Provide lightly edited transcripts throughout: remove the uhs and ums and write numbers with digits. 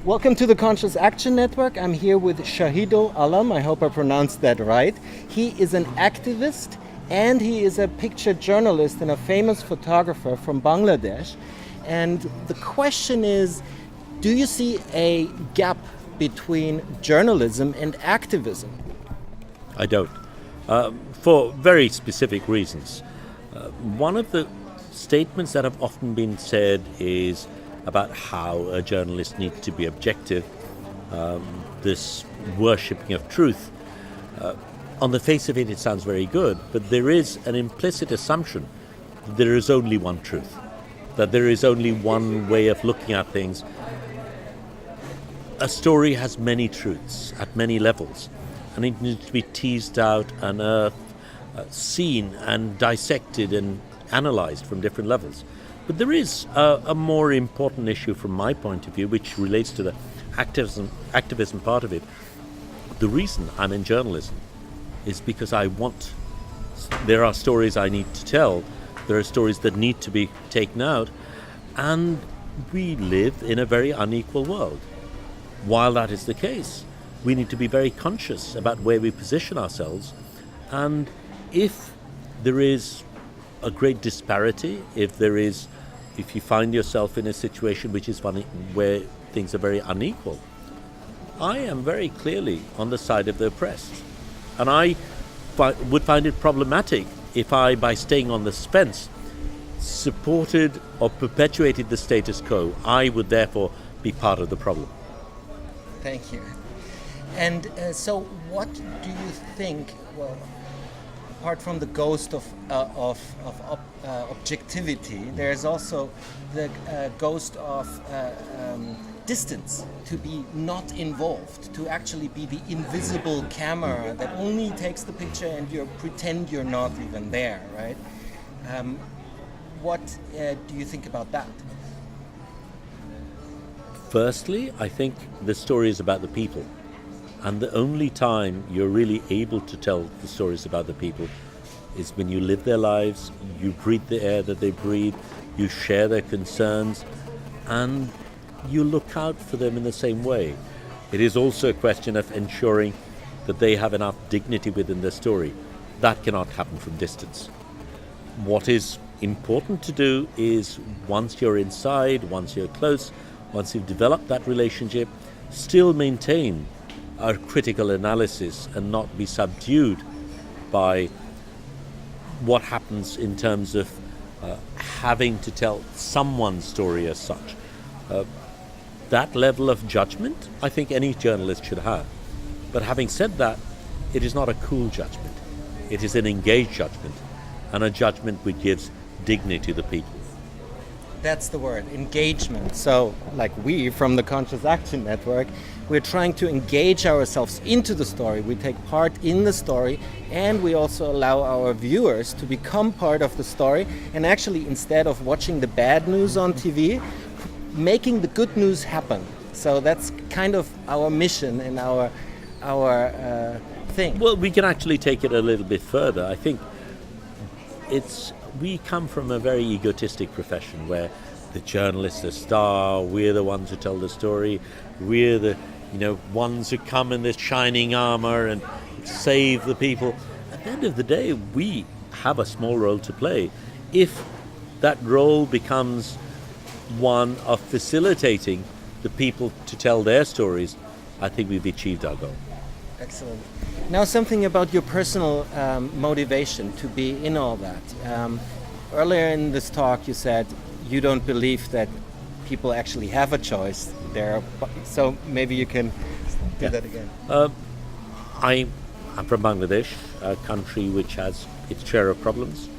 Welcome to the Conscious Action Network. I'm here with Shahidul Alam. I hope I pronounced that right. He is an activist and he is a picture journalist and a famous photographer from Bangladesh. And the question is, do you see a gap between journalism and activism? I don't, for very specific reasons. One of the statements that have often been said is about how a journalist needs to be objective, this worshipping of truth. On the face of it, it sounds very good, but there is an implicit assumption that there is only one truth, that there is only one way of looking at things. A story has many truths at many levels, and it needs to be teased out, unearthed, seen and dissected and analyzed from different levels. But there is a more important issue from my point of view, which relates to the activism part of it. The reason I'm in journalism is because there are stories I need to tell, there are stories that need to be taken out, and we live in a very unequal world. While that is the case, we need to be very conscious about where we position ourselves, and if there is a great disparity, if you find yourself in a situation which is one where things are very unequal, I am very clearly on the side of the oppressed. And I would find it problematic if I, by staying on the fence, supported or perpetuated the status quo. I would therefore be part of the problem. Thank you. And so what do you think, well, apart from the ghost of objectivity, there's also the ghost of distance, to be not involved, to actually be the invisible camera that only takes the picture and you pretend you're not even there, right? What do you think about that? Firstly, I think the story is about the people. And the only time you're really able to tell the stories about the people is when you live their lives, you breathe the air that they breathe, you share their concerns, and you look out for them in the same way. It is also a question of ensuring that they have enough dignity within their story. That cannot happen from distance. What is important to do is, once you're inside, once you're close, once you've developed that relationship, still maintain a critical analysis and not be subdued by what happens in terms of having to tell someone's story as such. That level of judgment, I think any journalist should have. But having said that, it is not a cool judgment. It is an engaged judgment, and a judgment which gives dignity to the people. That's the word, engagement. So, like we from the Conscious Action Network, we're trying to engage ourselves into the story. We take part in the story, and we also allow our viewers to become part of the story, and actually, instead of watching the bad news on TV, making the good news happen. So that's kind of our mission and our thing. Well, we can actually take it a little bit further. I think we come from a very egotistic profession where the journalist, the star, we're the ones who tell the story, we're the ones who come in this shining armor and save the people. At the end of the day, we have a small role to play. If that role becomes one of facilitating the people to tell their stories, I think we've achieved our goal. Excellent. Now, something about your personal motivation to be in all that. Earlier in this talk, you said you don't believe that people actually have a choice. So maybe you can do that again. I'm from Bangladesh, a country which has its share of problems.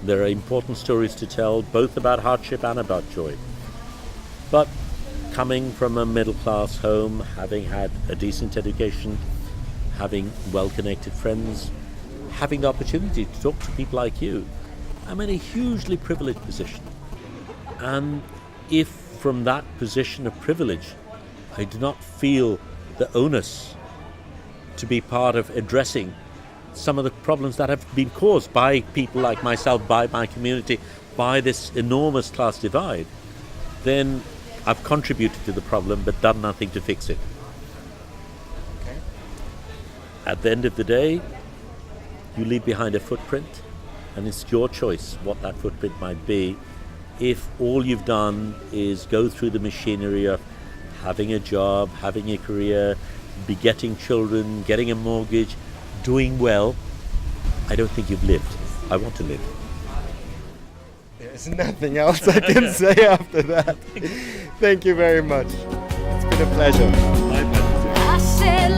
There are important stories to tell, both about hardship and about joy. But coming from a middle-class home, having had a decent education, having well-connected friends, having the opportunity to talk to people like you, I'm in a hugely privileged position. And if from that position of privilege, I do not feel the onus to be part of addressing some of the problems that have been caused by people like myself, by my community, by this enormous class divide, then I've contributed to the problem but done nothing to fix it. Okay. At the end of the day, you leave behind a footprint, and it's your choice what that footprint might be. If all you've done is go through the machinery of having a job, having a career, begetting children, getting a mortgage, doing well, I don't think you've lived. I want to live. There's nothing else I can say after that. Thank you very much. It's been a pleasure. My pleasure. I said